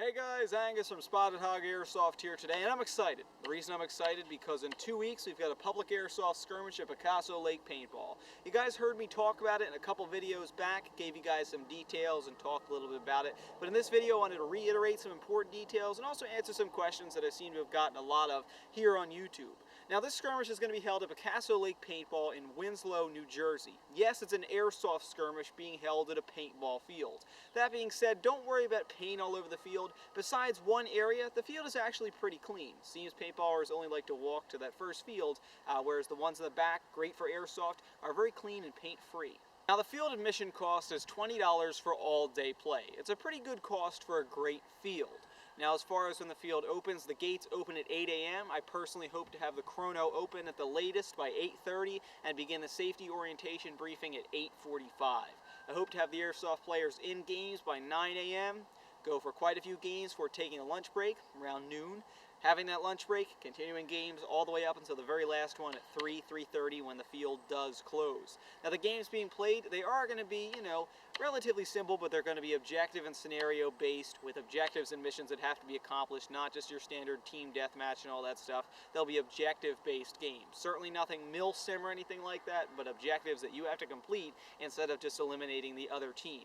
Hey guys, Angus from Spotted Hog Airsoft here today, and I'm excited. The reason I'm excited because in 2 weeks we've got a public airsoft skirmish at Picasso Lake Paintball. You guys heard me talk about it in a couple videos back, gave you guys some details and talked a little bit about it. But in this video I wanted to reiterate some important details and also answer some questions that I seem to have gotten a lot of here on YouTube. Now this skirmish is going to be held at Picasso Lake Paintball in Winslow, New Jersey. Yes, it's an airsoft skirmish being held at a paintball field. That being said, don't worry about paint all over the field. Besides one area, the field is actually pretty clean. Seems paintballers only like to walk to that first field, whereas the ones in the back, great for airsoft, are very clean and paint-free. Now the field admission cost is $20 for all-day play. It's a pretty good cost for a great field. Now as far as when the field opens, the gates open at 8 a.m. I personally hope to have the chrono open at the latest by 8:30 and begin the safety orientation briefing at 8:45. I hope to have the airsoft players in games by 9 a.m. Go for quite a few games before taking a lunch break around noon. Having that lunch break, continuing games all the way up until the very last one at 3:30 when the field does close. Now the games being played, they are going to be, relatively simple, but they're going to be objective and scenario based with objectives and missions that have to be accomplished, not just your standard team deathmatch and all that stuff. They'll be objective based games. Certainly nothing mil-sim or anything like that, but objectives that you have to complete instead of just eliminating the other team.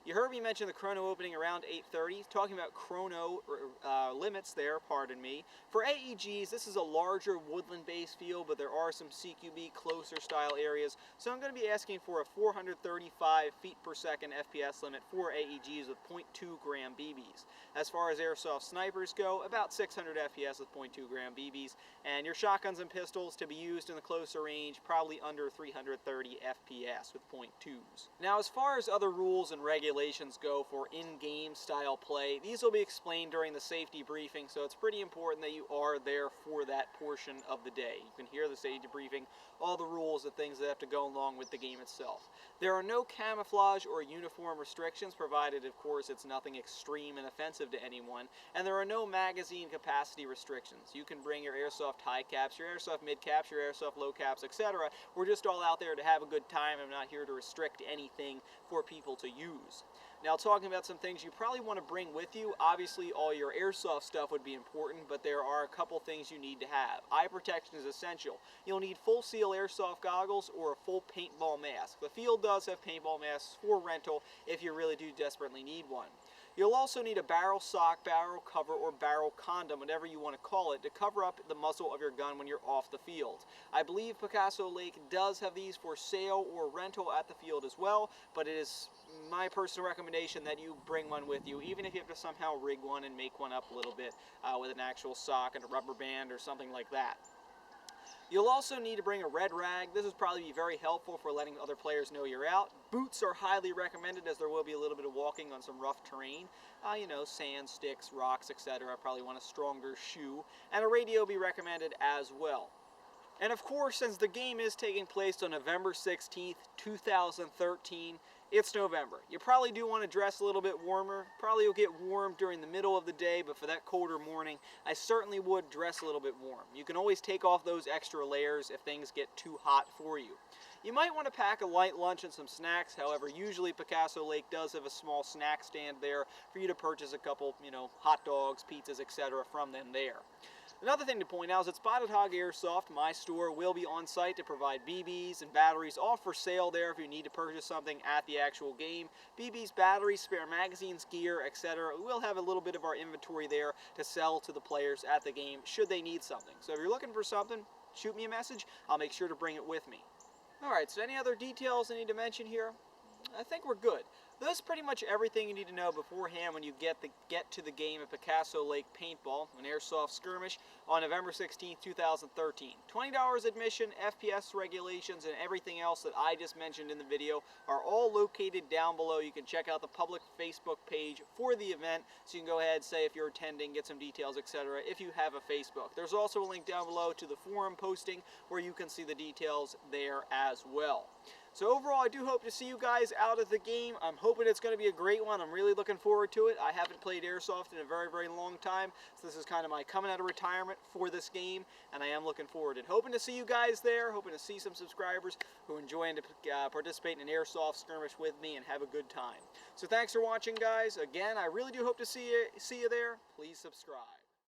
You heard me mention the chrono opening around 8:30, talking about chrono limits there, pardon me. For AEGs, this is a larger woodland-based field, but there are some CQB closer style areas, so I'm going to be asking for a 435 feet per second FPS limit for AEGs with 0.2 gram BBs. As far as airsoft snipers go, about 600 FPS with 0.2 gram BBs, and your shotguns and pistols to be used in the closer range, probably under 330 FPS with 0.2s. Now as far as other rules and regulations go for in-game style play, these will be explained during the safety briefing, so it's pretty important that you are there for that portion of the day. You can hear the safety briefing, all the rules, the things that have to go along with the game itself. There are no camouflage or uniform restrictions, provided of course it's nothing extreme and offensive to anyone, and there are no magazine capacity restrictions. You can bring your airsoft high caps, your airsoft mid caps, your airsoft low caps, etc. We're just all out there to have a good time. I'm not here to restrict anything for people to use. Now talking about some things you probably want to bring with you, obviously all your airsoft stuff would be important, but there are a couple things you need to have. Eye protection is essential. You'll need full seal airsoft goggles or a full paintball mask. The field does have paintball masks for rental if you really do desperately need one. You'll also need a barrel sock, barrel cover, or barrel condom, whatever you want to call it, to cover up the muzzle of your gun when you're off the field. I believe Picasso Lake does have these for sale or rental at the field as well, but it is my personal recommendation that you bring one with you, even if you have to somehow rig one and make one up a little bit with an actual sock and a rubber band or something like that. You'll also need to bring a red rag. This will probably be very helpful for letting other players know you're out. Boots are highly recommended as there will be a little bit of walking on some rough terrain. Sand, sticks, rocks, etc. Probably want a stronger shoe. And a radio will be recommended as well. And of course, since the game is taking place on November 16th, 2013, it's November. You probably do want to dress a little bit warmer. Probably you'll get warm during the middle of the day, but for that colder morning, I certainly would dress a little bit warm. You can always take off those extra layers if things get too hot for you. You might want to pack a light lunch and some snacks. However, usually Picasso Lake does have a small snack stand there for you to purchase a couple, hot dogs, pizzas, etc. from them there. Another thing to point out is that Spotted Hog Airsoft, my store, will be on site to provide BBs and batteries, all for sale there if you need to purchase something at the actual game. BBs, batteries, spare magazines, gear, etc. We'll have a little bit of our inventory there to sell to the players at the game should they need something. So if you're looking for something, shoot me a message. I'll make sure to bring it with me. Alright, so any other details I need to mention here? I think we're good. That's pretty much everything you need to know beforehand when you get to the game at Picasso Lake Paintball, an airsoft skirmish, on November 16, 2013. $20 admission, FPS regulations, and everything else that I just mentioned in the video are all located down below. You can check out the public Facebook page for the event, so you can go ahead, say if you're attending, get some details, etc. if you have a Facebook. There's also a link down below to the forum posting where you can see the details there as well. So overall, I do hope to see you guys out at the game. I'm hoping it's going to be a great one. I'm really looking forward to it. I haven't played Airsoft in a very, very long time, so this is kind of my coming out of retirement for this game, and I am looking forward to it. Hoping to see you guys there, hoping to see some subscribers who enjoy to participate in an Airsoft skirmish with me and have a good time. So thanks for watching, guys. Again, I really do hope to see you there. Please subscribe.